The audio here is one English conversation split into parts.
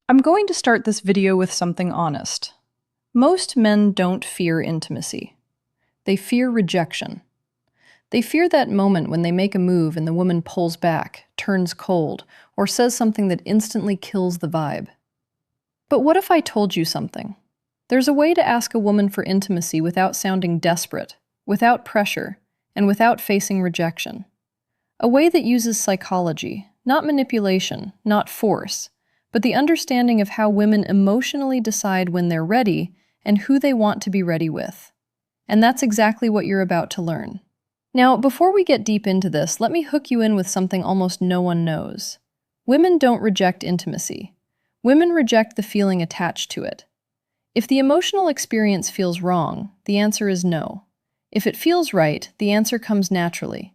I'm going to start this video with something honest. Most men don't fear intimacy. They fear rejection. They fear that moment when they make a move and the woman pulls back, turns cold, or says something that instantly kills the vibe. But what if I told you something? There's a way to ask a woman for intimacy without sounding desperate, without pressure, and without facing rejection. A way that uses psychology, not manipulation, not force, but the understanding of how women emotionally decide when they're ready and who they want to be ready with. And that's exactly what you're about to learn. Now, before we get deep into this, let me hook you in with something almost no one knows. Women don't reject intimacy. Women reject the feeling attached to it. If the emotional experience feels wrong, the answer is no. If it feels right, the answer comes naturally.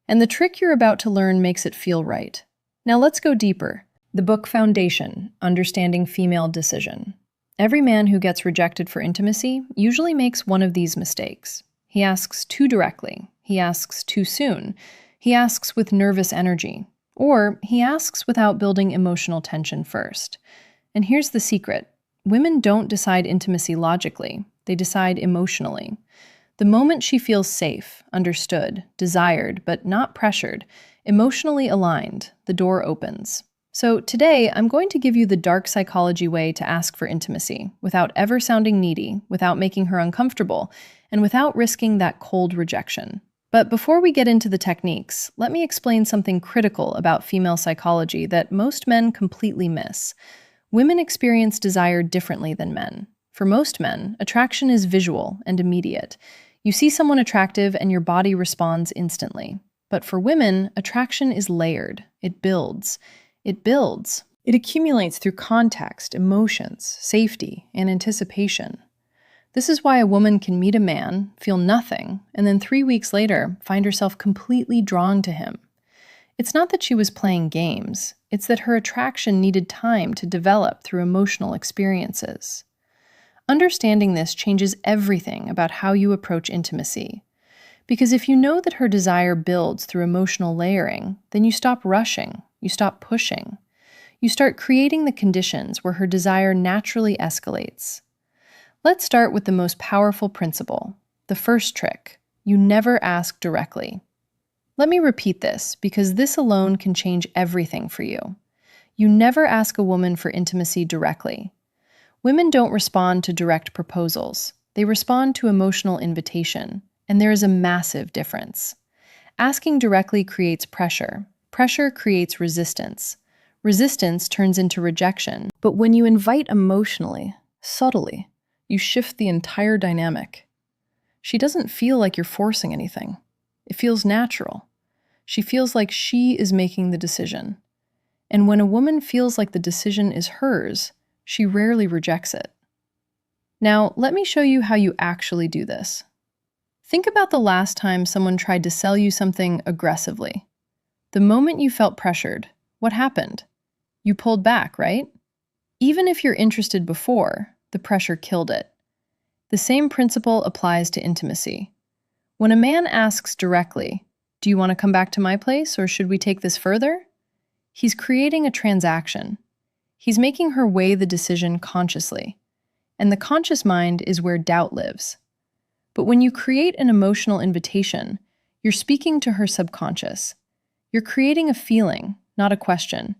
And the trick you're about to learn makes it feel right. Now let's go deeper. The book Foundation, Understanding Female Decision. Every man who gets rejected for intimacy usually makes one of these mistakes. He asks too directly. He asks too soon. He asks with nervous energy. Or he asks without building emotional tension first. And here's the secret. Women don't decide intimacy logically. They decide emotionally. The moment she feels safe, understood, desired, but not pressured, emotionally aligned, the door opens. So today, I'm going to give you the dark psychology way to ask for intimacy, without ever sounding needy, without making her uncomfortable, and without risking that cold rejection. But before we get into the techniques, let me explain something critical about female psychology that most men completely miss. Women experience desire differently than men. For most men, attraction is visual and immediate. You see someone attractive and your body responds instantly. But for women, attraction is layered. It builds. It builds. It accumulates through context, emotions, safety, and anticipation. This is why a woman can meet a man, feel nothing, and then 3 weeks later find herself completely drawn to him. It's not that she was playing games. It's that her attraction needed time to develop through emotional experiences. Understanding this changes everything about how you approach intimacy. Because if you know that her desire builds through emotional layering, then you stop rushing, you stop pushing. You start creating the conditions where her desire naturally escalates. Let's start with the most powerful principle, the first trick. You never ask directly. Let me repeat this, because this alone can change everything for you. You never ask a woman for intimacy directly. Women don't respond to direct proposals. They respond to emotional invitation, and there is a massive difference. Asking directly creates pressure. Pressure creates resistance. Resistance turns into rejection. But when you invite emotionally, subtly, you shift the entire dynamic. She doesn't feel like you're forcing anything. It feels natural. She feels like she is making the decision. And when a woman feels like the decision is hers, she rarely rejects it. Now, let me show you how you actually do this. Think about the last time someone tried to sell you something aggressively. The moment you felt pressured, what happened? You pulled back, right? Even if you're interested before, the pressure killed it. The same principle applies to intimacy. When a man asks directly, "Do you want to come back to my place or should we take this further?" He's creating a transaction. He's making her weigh the decision consciously. And the conscious mind is where doubt lives. But when you create an emotional invitation, you're speaking to her subconscious. You're creating a feeling, not a question.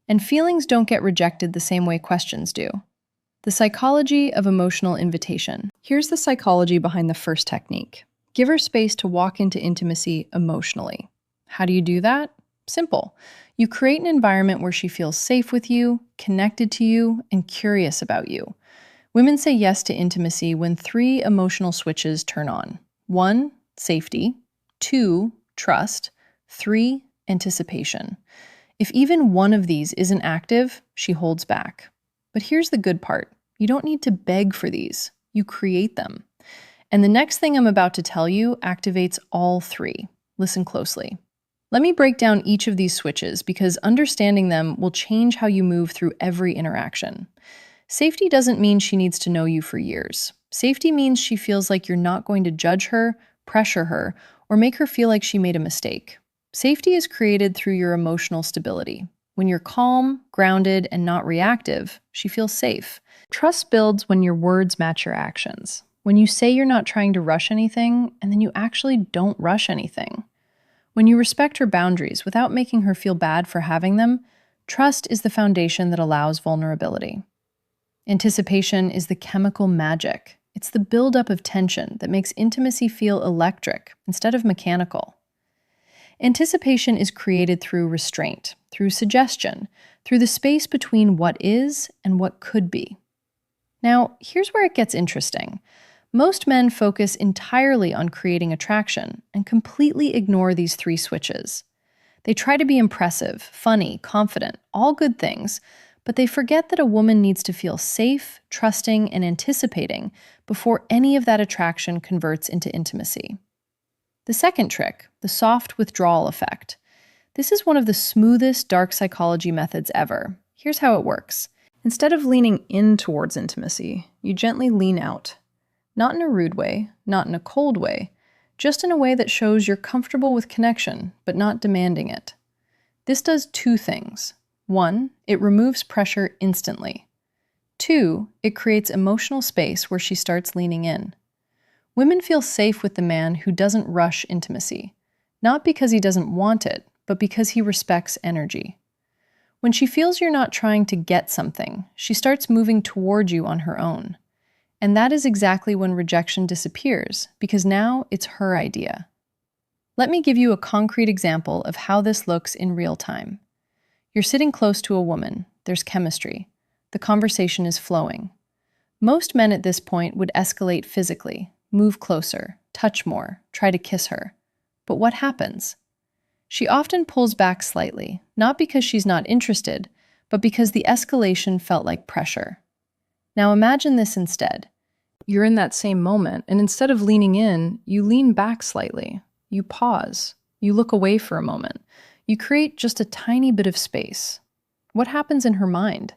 And feelings don't get rejected the same way questions do. The psychology of emotional invitation. Here's the psychology behind the first technique. Give her space to walk into intimacy emotionally. How do you do that? Simple. You create an environment where she feels safe with you, connected to you, and curious about you. Women say yes to intimacy when 3 emotional switches turn on. 1, safety. 2, trust. 3, anticipation. If even one of these isn't active, she holds back. But here's the good part. You don't need to beg for these. You create them. And the next thing I'm about to tell you activates all 3. Listen closely. Let me break down each of these switches because understanding them will change how you move through every interaction. Safety doesn't mean she needs to know you for years. Safety means she feels like you're not going to judge her, pressure her, or make her feel like she made a mistake. Safety is created through your emotional stability. When you're calm, grounded, and not reactive, she feels safe. Trust builds when your words match your actions. When you say you're not trying to rush anything, and then you actually don't rush anything. When you respect her boundaries without making her feel bad for having them, trust is the foundation that allows vulnerability. Anticipation is the chemical magic. It's the buildup of tension that makes intimacy feel electric instead of mechanical. Anticipation is created through restraint, through suggestion, through the space between what is and what could be. Now, here's where it gets interesting. Most men focus entirely on creating attraction and completely ignore these three switches. They try to be impressive, funny, confident, all good things, but they forget that a woman needs to feel safe, trusting, and anticipating before any of that attraction converts into intimacy. The second trick, the soft withdrawal effect. This is one of the smoothest dark psychology methods ever. Here's how it works. Instead of leaning in towards intimacy, you gently lean out. Not in a rude way, not in a cold way, just in a way that shows you're comfortable with connection, but not demanding it. This does two things. 1, it removes pressure instantly. 2, it creates emotional space where she starts leaning in. Women feel safe with the man who doesn't rush intimacy, not because he doesn't want it, but because he respects energy. When she feels you're not trying to get something, she starts moving toward you on her own. And that is exactly when rejection disappears, because now it's her idea. Let me give you a concrete example of how this looks in real time. You're sitting close to a woman, there's chemistry. The conversation is flowing. Most men at this point would escalate physically, move closer, touch more, try to kiss her. But what happens? She often pulls back slightly, not because she's not interested, but because the escalation felt like pressure. Now imagine this instead. You're in that same moment, and instead of leaning in, you lean back slightly. You pause. You look away for a moment. You create just a tiny bit of space. What happens in her mind?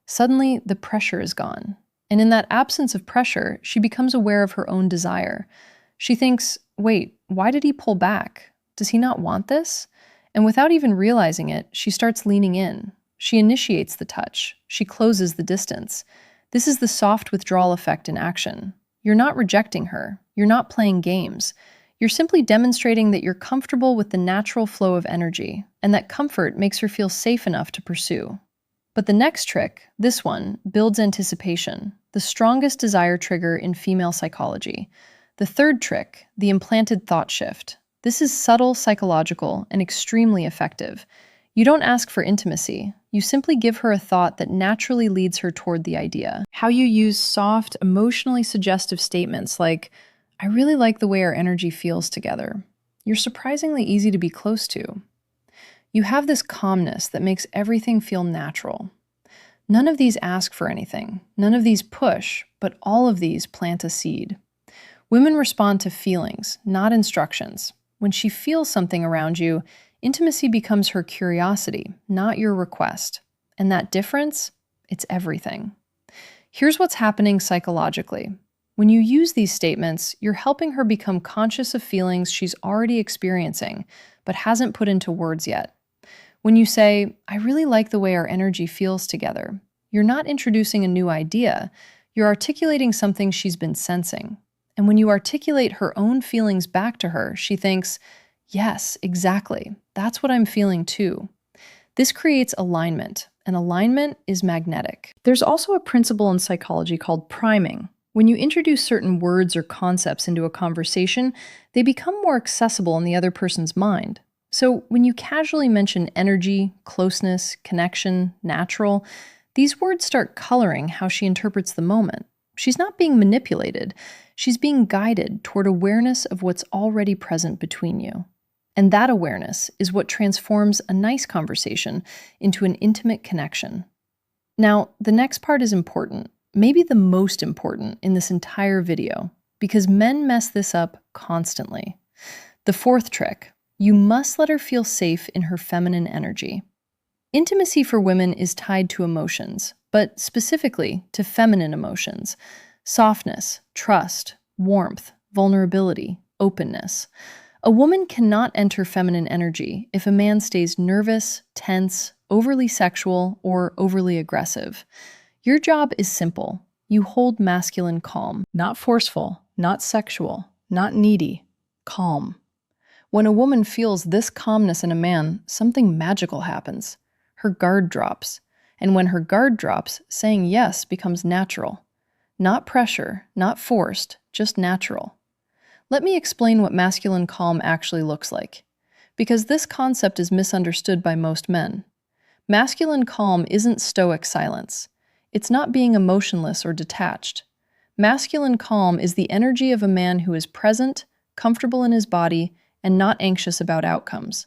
Suddenly, the pressure is gone. And in that absence of pressure, she becomes aware of her own desire. She thinks, wait, why did he pull back? Does he not want this? And without even realizing it, she starts leaning in. She initiates the touch. She closes the distance. This is the soft withdrawal effect in action. You're not rejecting her. You're not playing games. You're simply demonstrating that you're comfortable with the natural flow of energy, and that comfort makes her feel safe enough to pursue. But the next trick, this one, builds anticipation, the strongest desire trigger in female psychology. The third trick, the implanted thought shift. This is subtle, psychological, and extremely effective. You don't ask for intimacy. You simply give her a thought that naturally leads her toward the idea. How you use soft, emotionally suggestive statements like, I really like the way our energy feels together. You're surprisingly easy to be close to. You have this calmness that makes everything feel natural. None of these ask for anything. None of these push, but all of these plant a seed. Women respond to feelings, not instructions. When she feels something around you, intimacy becomes her curiosity, not your request. And that difference, it's everything. Here's what's happening psychologically. When you use these statements, you're helping her become conscious of feelings she's already experiencing, but hasn't put into words yet. When you say, I really like the way our energy feels together, you're not introducing a new idea, you're articulating something she's been sensing. And when you articulate her own feelings back to her, she thinks, yes, exactly, that's what I'm feeling too. This creates alignment, and alignment is magnetic. There's also a principle in psychology called priming. When you introduce certain words or concepts into a conversation, they become more accessible in the other person's mind. So when you casually mention energy, closeness, connection, natural, these words start coloring how she interprets the moment. She's not being manipulated. She's being guided toward awareness of what's already present between you. And that awareness is what transforms a nice conversation into an intimate connection. Now, the next part is important. Maybe the most important in this entire video, because men mess this up constantly. The fourth trick, you must let her feel safe in her feminine energy. Intimacy for women is tied to emotions, but specifically to feminine emotions. Softness, trust, warmth, vulnerability, openness. A woman cannot enter feminine energy if a man stays nervous, tense, overly sexual, or overly aggressive. Your job is simple. You hold masculine calm, not forceful, not sexual, not needy, calm. When a woman feels this calmness in a man, something magical happens. Her guard drops. And when her guard drops, saying yes becomes natural. Not pressure, not forced, just natural. Let me explain what masculine calm actually looks like, because this concept is misunderstood by most men. Masculine calm isn't stoic silence. It's not being emotionless or detached. Masculine calm is the energy of a man who is present, comfortable in his body, and not anxious about outcomes.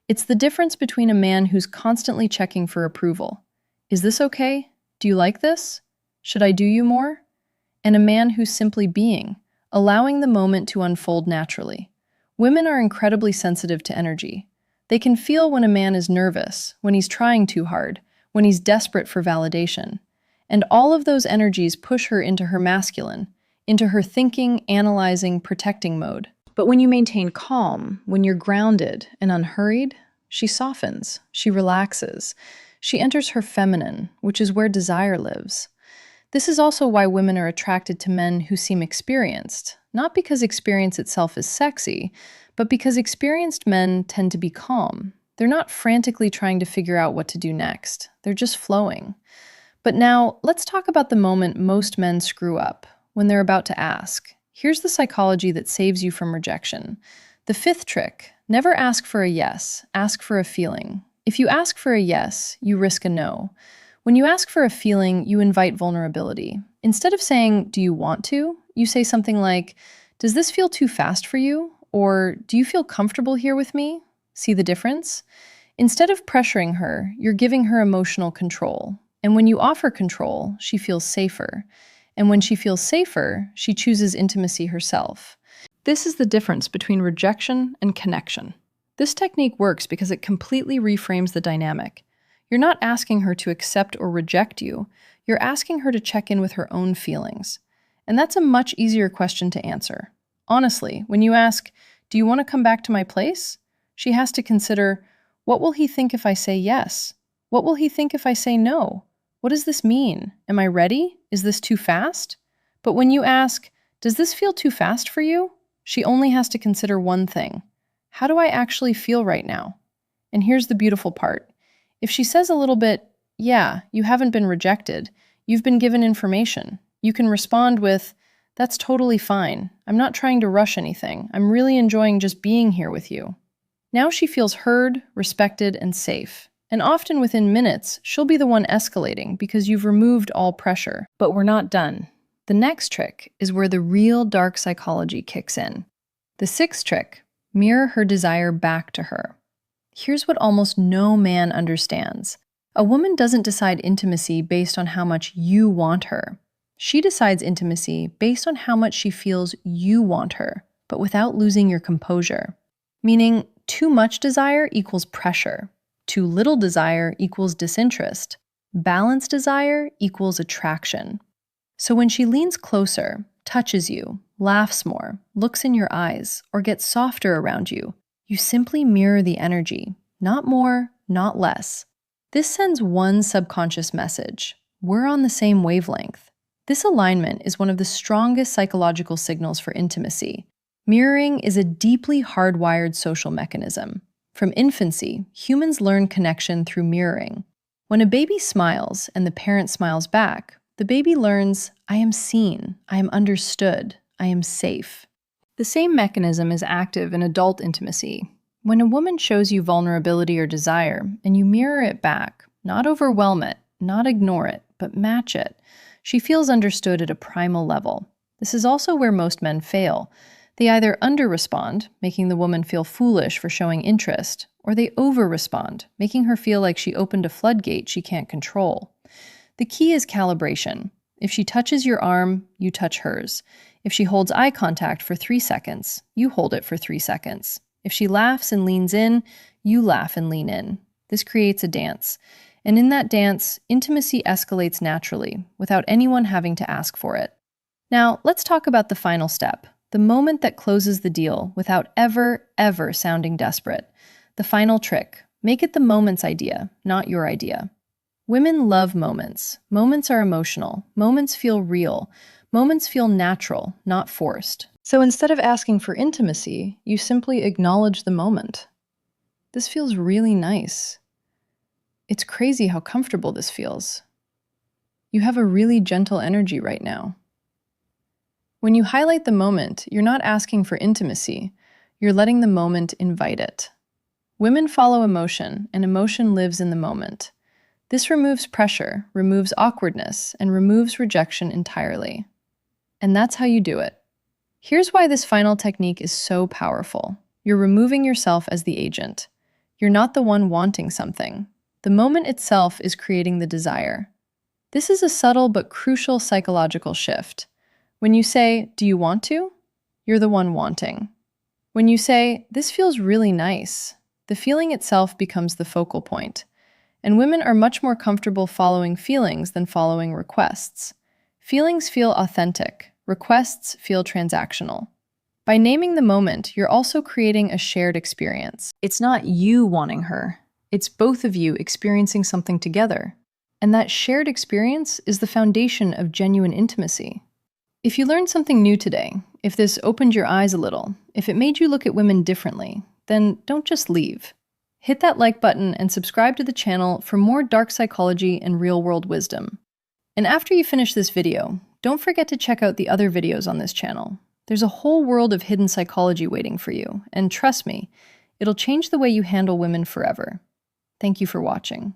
It's the difference between a man who's constantly checking for approval. Is this okay? Do you like this? Should I do you more? And a man who's simply being, allowing the moment to unfold naturally. Women are incredibly sensitive to energy. They can feel when a man is nervous, when he's trying too hard, when he's desperate for validation. And all of those energies push her into her masculine, into her thinking, analyzing, protecting mode. But when you maintain calm, when you're grounded and unhurried, she softens, she relaxes, she enters her feminine, which is where desire lives. This is also why women are attracted to men who seem experienced, not because experience itself is sexy, but because experienced men tend to be calm. They're not frantically trying to figure out what to do next. They're just flowing. But now, let's talk about the moment most men screw up, when they're about to ask. Here's the psychology that saves you from rejection. The fifth trick: never ask for a yes, ask for a feeling. If you ask for a yes, you risk a no. When you ask for a feeling, you invite vulnerability. Instead of saying, "Do you want to?" you say something like, "Does this feel too fast for you?" Or, "Do you feel comfortable here with me?" See the difference? Instead of pressuring her, you're giving her emotional control. And when you offer control, she feels safer. And when she feels safer, she chooses intimacy herself. This is the difference between rejection and connection. This technique works because it completely reframes the dynamic. You're not asking her to accept or reject you. You're asking her to check in with her own feelings. And that's a much easier question to answer. Honestly, when you ask, "Do you want to come back to my place?" she has to consider, what will he think if I say yes? What will he think if I say no? What does this mean? Am I ready? Is this too fast? But when you ask, "Does this feel too fast for you?" she only has to consider one thing. How do I actually feel right now? And here's the beautiful part. If she says a little bit, "Yeah, you haven't been rejected. You've been given information," you can respond with, "That's totally fine. I'm not trying to rush anything. I'm really enjoying just being here with you." Now she feels heard, respected, and safe. And often within minutes, she'll be the one escalating because you've removed all pressure. But we're not done. The next trick is where the real dark psychology kicks in. The sixth trick: mirror her desire back to her. Here's what almost no man understands. A woman doesn't decide intimacy based on how much you want her. She decides intimacy based on how much she feels you want her, but without losing your composure. Meaning, too much desire equals pressure. Too little desire equals disinterest. Balanced desire equals attraction. So when she leans closer, touches you, laughs more, looks in your eyes, or gets softer around you, you simply mirror the energy. Not more, not less. This sends one subconscious message: we're on the same wavelength. This alignment is one of the strongest psychological signals for intimacy. Mirroring is a deeply hardwired social mechanism. From infancy, humans learn connection through mirroring. When a baby smiles and the parent smiles back, the baby learns, "I am seen, I am understood, I am safe." The same mechanism is active in adult intimacy. When a woman shows you vulnerability or desire, and you mirror it back, not overwhelm it, not ignore it, but match it, she feels understood at a primal level. This is also where most men fail. They either under-respond, making the woman feel foolish for showing interest, or they over-respond, making her feel like she opened a floodgate she can't control. The key is calibration. If she touches your arm, you touch hers. If she holds eye contact for 3 seconds, you hold it for 3 seconds. If she laughs and leans in, you laugh and lean in. This creates a dance. And in that dance, intimacy escalates naturally, without anyone having to ask for it. Now, let's talk about the final step. The moment that closes the deal without ever sounding desperate. The final trick: Make it the moment's idea, not your idea. Women love moments. Moments are emotional. Moments feel real. Moments feel natural, not forced. So instead of asking for intimacy, you simply acknowledge the moment. This feels really nice. It's crazy how comfortable this feels. You have a really gentle energy right now. When you highlight the moment, you're not asking for intimacy. You're letting the moment invite it. Women follow emotion, and emotion lives in the moment. This removes pressure, removes awkwardness, and removes rejection entirely. And that's how you do it. Here's why this final technique is so powerful. You're removing yourself as the agent. You're not the one wanting something. The moment itself is creating the desire. This is a subtle but crucial psychological shift. When you say, "Do you want to?" you're the one wanting. When you say, "This feels really nice," the feeling itself becomes the focal point. And women are much more comfortable following feelings than following requests. Feelings feel authentic. Requests feel transactional. By naming the moment, you're also creating a shared experience. It's not you wanting her. It's both of you experiencing something together. And that shared experience is the foundation of genuine intimacy. If you learned something new today, if this opened your eyes a little, if it made you look at women differently, then don't just leave. Hit that like button and subscribe to the channel for more dark psychology and real-world wisdom. And after you finish this video, don't forget to check out the other videos on this channel. There's a whole world of hidden psychology waiting for you, and trust me, it'll change the way you handle women forever. Thank you for watching.